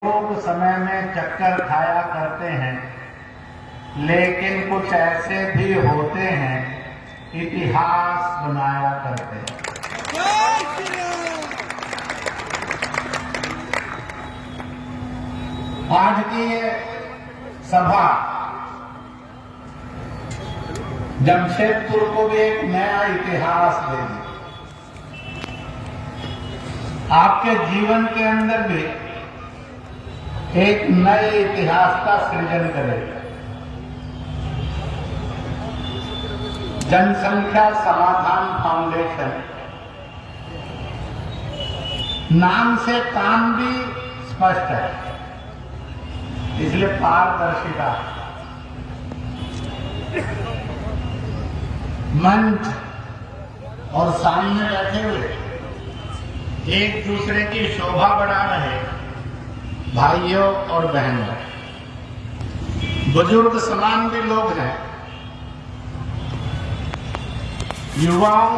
लोग समय में चक्कर खाया करते हैं, लेकिन कुछ ऐसे भी होते हैं इतिहास बनाया करते हैं। आज की ये सभा जमशेदपुर को भी एक नया इतिहास देगी। आपके जीवन के अंदर भी एक नए इतिहास का सृजन करेगा। जनसंख्या समाधान फाउंडेशन नाम से काम भी स्पष्ट है, इसलिए पारदर्शिता। मंच और सामने बैठे हुए एक दूसरे की शोभा बढ़ा रहे भाइयों और बहनों, बुजुर्ग समान भी लोग हैं, युवाओं,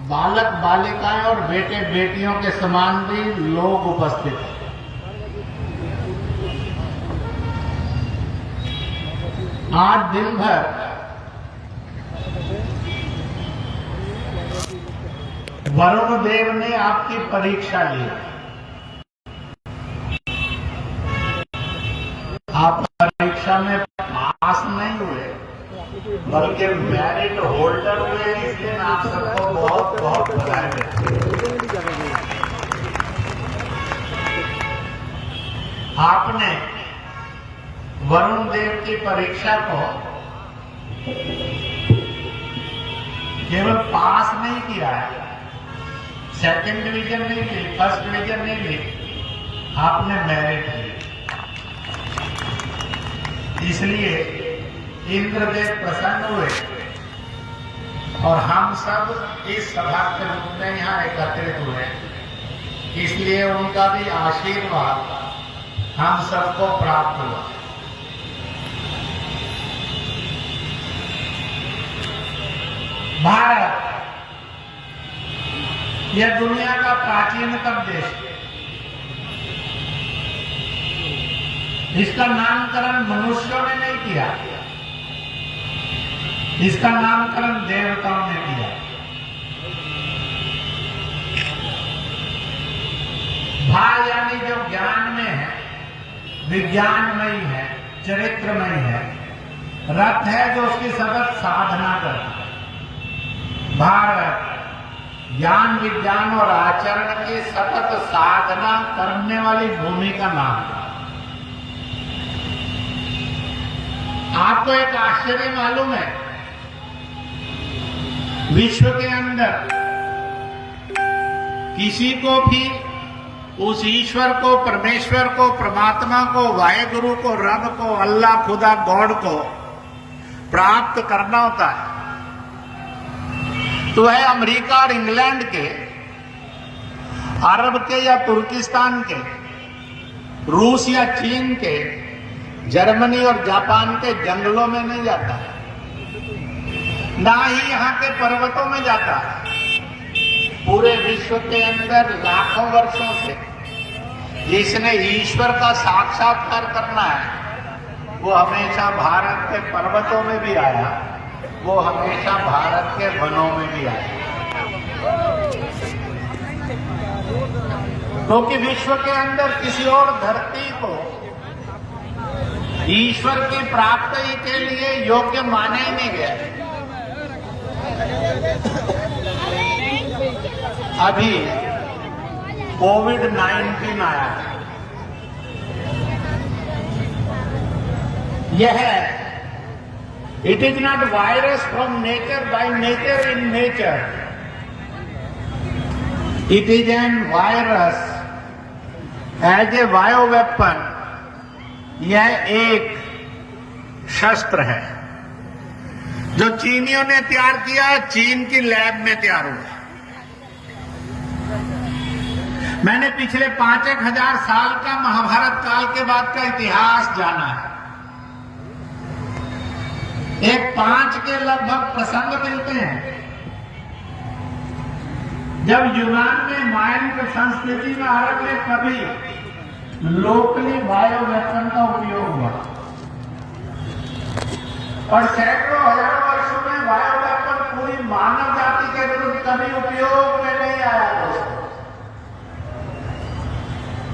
बालक बालिकाएं और बेटे बेटियों के समान भी लोग उपस्थित हैं। आज दिन भर वरुण देव ने आपकी परीक्षा ली। आप परीक्षा में पास नहीं हुए बल्कि मेरिट होल्डर हुए, इसलिए आप सबको बहुत बहुत बधाई देते हैं। आपने वरुण देव की परीक्षा को केवल पास नहीं किया है, सेकंड डिवीजन नहीं ली, फर्स्ट डिवीजन नहीं ली, आपने मेरिट ली। इसलिए इंद्रदेव प्रसन्न हुए और हम सब इस सभा के रूप में यहाँ एकत्रित हुए, इसलिए उनका भी आशीर्वाद हम सबको प्राप्त हुआ। भारत यह दुनिया का प्राचीनतम देश है। इसका नामकरण मनुष्यों ने नहीं किया, इसका नामकरण देवताओं ने किया। भाव यानी जो ज्ञान में है, विज्ञानमयी है, चरित्रमयी है। रथ है जो उसकी सतत साधना करता है। भारत ज्ञान, विज्ञान और आचरण की सतत साधना करने वाली भूमि का नाम है। आपको एक आश्चर्य मालूम है, विश्व के अंदर किसी को भी उस ईश्वर को, परमेश्वर को, परमात्मा को, वाहेगुरु को, रब को, अल्लाह, खुदा, गॉड को प्राप्त करना होता है तो वह अमेरिका और इंग्लैंड के, अरब के या तुर्किस्तान के, रूस या चीन के, जर्मनी और जापान के जंगलों में नहीं जाता है, ना ही यहाँ के पर्वतों में जाता है। पूरे विश्व के अंदर लाखों वर्षों से जिसने ईश्वर का साक्षात्कार करना है वो हमेशा भारत के पर्वतों में भी आया, वो हमेशा भारत के वनों में भी आया। क्योंकि विश्व के अंदर किसी और धरती को ईश्वर की प्राप्ति के लिए योग्य माने ही नहीं गया। अभी कोविड-19 आया है। यह it is not virus from nature, by nature, in nature. It is an virus as a bio weapon. यह एक शस्त्र है जो चीनियों ने तैयार किया, चीन की लैब में तैयार हुआ। मैंने पिछले 5,000 साल का महाभारत काल के बाद का इतिहास जाना है। एक 5 के लगभग प्रसंग मिलते हैं जब यूनान में, मायन संस्कृति में, अरब में कभी लोकली बायो वेपन का उपयोग हुआ और सैकड़ों हजारों वर्षों में बायो वेपन पूरी मानव जाति के विरुद्ध कभी उपयोग में नहीं आया दोस्तों।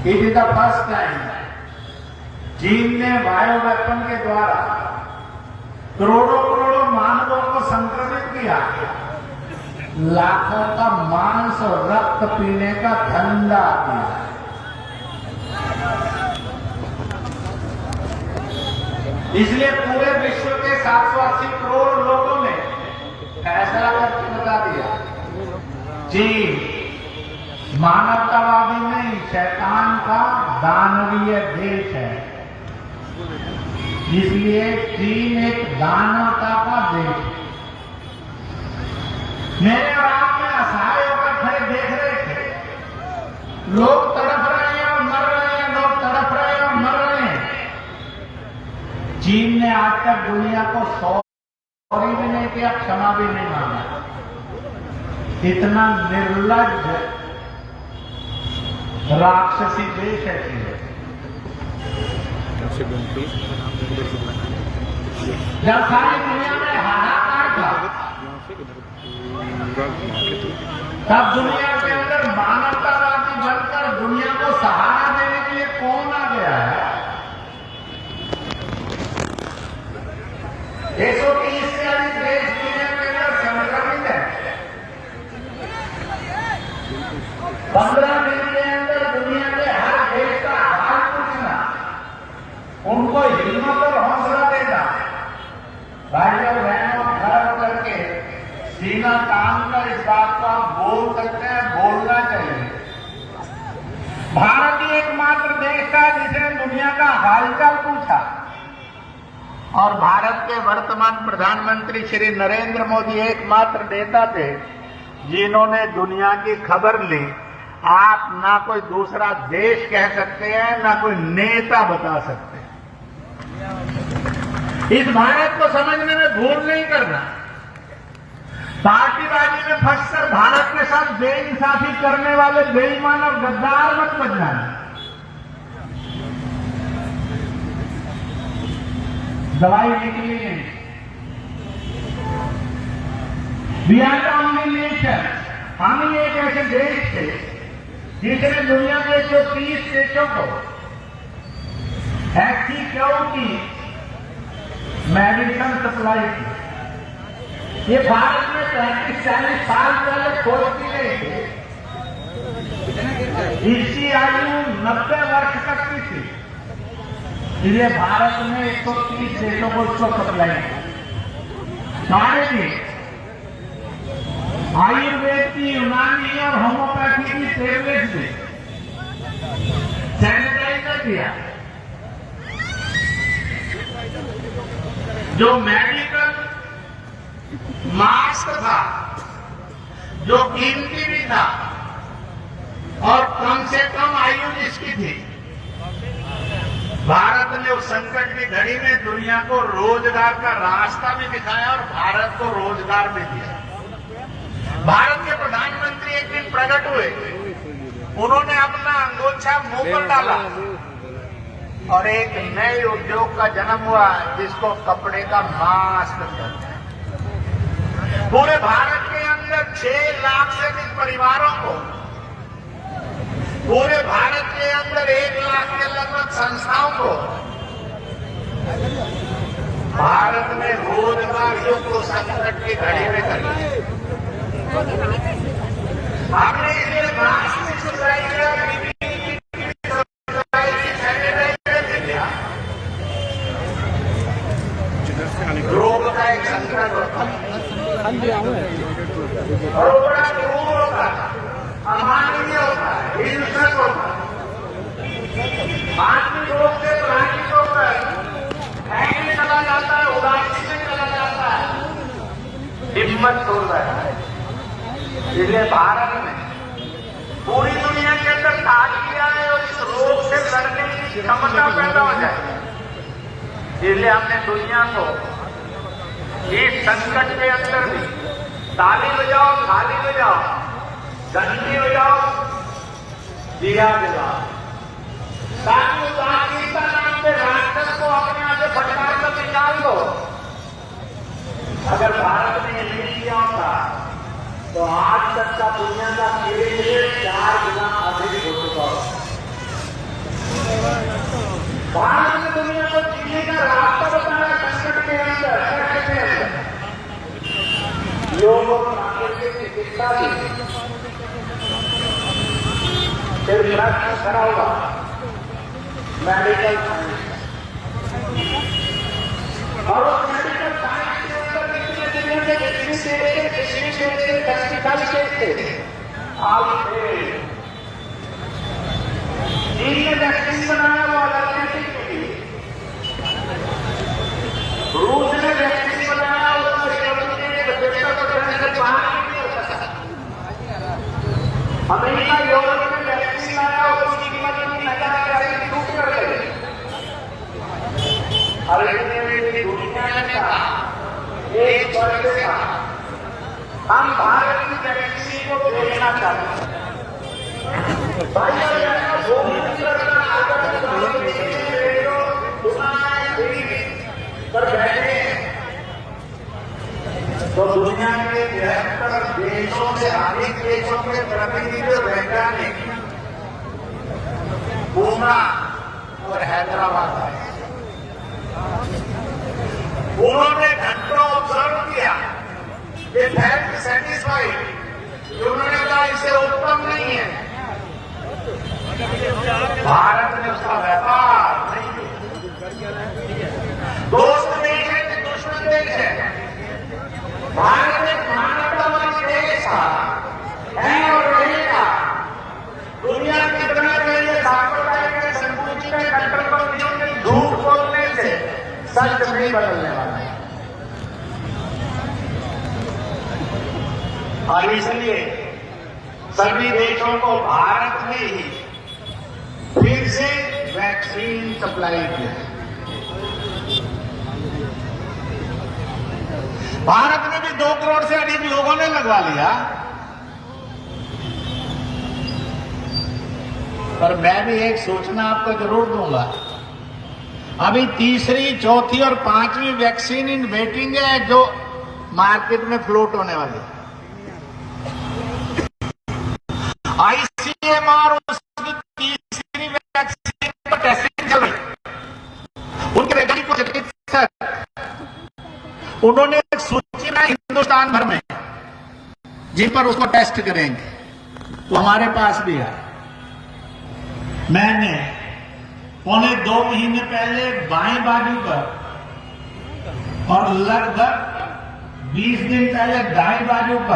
It is the first time चीन ने बायो वेपन के द्वारा करोड़ों करोड़ों मानवों को संक्रमित किया, लाखों का मांस और रक्त पीने का धंधा किया। इसलिए पूरे विश्व के 780 करोड़ लोगों ने फैसला करके बता दिया, चीन मानवतावादी नहीं, शैतान का दानवीय देश है। इसलिए चीन एक दानवता का देश है। मेरे और आप में असहाय होकर खड़े देख रहे थे, लोग तड़प रहे हैं और मर रहे हैं, लोग तड़प रहे हैं और मर रहे हैं। चीन ने आज तक दुनिया को सॉरी भी नहीं किया, क्षमा भी नहीं मांगा। इतना निर्लज्ज राक्षसी देश है चीन। जब सारी दुनिया में हाहाकार था, तब दुनिया के अंदर मानवतावादी बनकर दुनिया को सहारा देने के लिए कौन आ गया है? 130 से अधिक देश दुनिया के अंदर संक्रमित है। 15 दिन के अंदर दुनिया के हर देश का हाल पूछना, उनको हिम्मत और हौसला देना, भाइयों बहनों घर करके सीना तान कर इस बात को आप बोल सकते हैं, बोलना चाहिए। भारत ही एकमात्र देश था जिसने दुनिया का हालचाल पूछा और भारत के वर्तमान प्रधानमंत्री श्री नरेंद्र मोदी एकमात्र नेता थे जिन्होंने दुनिया की खबर ली। आप ना कोई दूसरा देश कह सकते हैं, ना कोई नेता बता सकते हैं। इस भारत को समझने में भूल नहीं करना। पार्टीबाजी में फंसकर भारत के साथ बेइंसाफी करने वाले बेईमान और गद्दार मत बन जाना। दवाई निकली नहीं। We are the only nation. हम ही एक ऐसे देश थे जिसने दुनिया के 130 देशों को ऐसी क्यों की मेडिसिन सप्लाई की। ये भारत में 35-40 साल पहले खोजती गई थी। इसकी आयु 90 वर्ष तक की थी। इसलिए भारत में 130 देशों को इसको सप्लाई सारे भी आयुर्वेद की, यूनानी और होम्योपैथी की टेबलेट दी, सैनिटाइजर दिया। जो मेडिकल मास्क था, जो कीमती भी था और कम से कम आयु जिसकी थी, भारत ने उस संकट की घड़ी में दुनिया को रोजगार का रास्ता भी दिखाया और भारत को रोजगार भी दिया। भारत के प्रधानमंत्री एक दिन प्रकट हुए, उन्होंने अपना अंगोछा मुंह पर डाला और एक नए उद्योग का जन्म हुआ जिसको कपड़े का मास्क कहते हैं। पूरे भारत के अंदर 6 लाख से अधिक परिवारों को, पूरे भारत के अंदर 1 लाख के लगभग संस्थाओं को भारत में रोजगारियों को संकट की घड़ी में कर हमने इसलिए मास्क सप्लाई किया, रोग का एक संकट होता और वो बड़ा क्रूर होता है, अमानवीय होता है, हिंसक होता है। आदमी रोग से पलायित होकर फैलने चला जाता है, उदासी में चला जाता है, हिम्मत तोड़ रहा है। इसलिए भारत ने पूरी दुनिया के अंदर काज किया है और इस रोग से लड़ने की क्षमता पैदा हो जाए। इसलिए हमने दुनिया को इस संकट के अंदर भी ताली बजाओ, थाली बजाओ, घंटी बजाओ, दिया जलाओ, ताकि पाकिस्तान नाम के राष्ट्र को अपने आप से फटकार कर निकाल दो। अगर भारत ने ये नहीं किया होता तो आज तक का दुनिया का धीरे धीरे 4 गुना अधिक हो चुका होता। भारत ने दुनिया को जीने का रास्ता बताया संकट के अंदर, कष्ट के अंदर। लोगों को प्राकृतिक चिकित्सा दी, फिर प्रश्न खड़ा हुआ मेडिकल साइंस, और उस मेडिकल साइंस के अंदर चीन ने वैक्सीन बनाया वो अल्टरनेटिव थी, रूस ने वैक्सीन बनाया अमेरिका यूरोप में वैक्सीन लाया उसकी कीमत इतनी हजार टूट कर गई। अल्टीमेटली दुनिया ने कहा एक वर्ष से हम भारत की वैक्सीन को देखना चाहते हैं। पर बैठे तो दुनिया के 73 देशों से अधिक देशों के प्रतिनिधि वैज्ञानिक पूना और हैदराबाद आए। उन्होंने घंटों ऑब्जर्व किया, ये फैक्ट सेटिस्फाइड, उन्होंने कहा इसे उत्तम नहीं है। भारत ने उसका व्यापार नहीं किया। दोस्त देश है कि दुश्मन देश है? भारत एक मानवतावादी देश है और रहेगा। दुनिया की दुनिया के लिए सांप्रदायिक संकुचित कंट्रोल झूठ बोलने से सच नहीं बदलने वाला है। और इसलिए सभी देशों को भारत में ही फिर से वैक्सीन सप्लाई किया। भारत में भी 2 करोड़ से अधिक लोगों ने लगवा लिया। पर मैं भी एक सूचना आपको जरूर दूंगा, अभी तीसरी, चौथी और 5वीं वैक्सीन इन वेटिंग है जो मार्केट में फ्लोट होने वाली। आईसीएमआर उसकी तीसरी वैक्सीन पर टेस्टिंग चल रही। उनके वैज्ञानिक चिकित्सक उन्होंने एक सूची बनाई हिंदुस्तान भर में जिन पर उसको टेस्ट करेंगे, तो हमारे पास भी है। मैंने 1.25 महीने पहले बाएं बाजू पर और लगभग 20 दिन पहले दाएं बाजू पर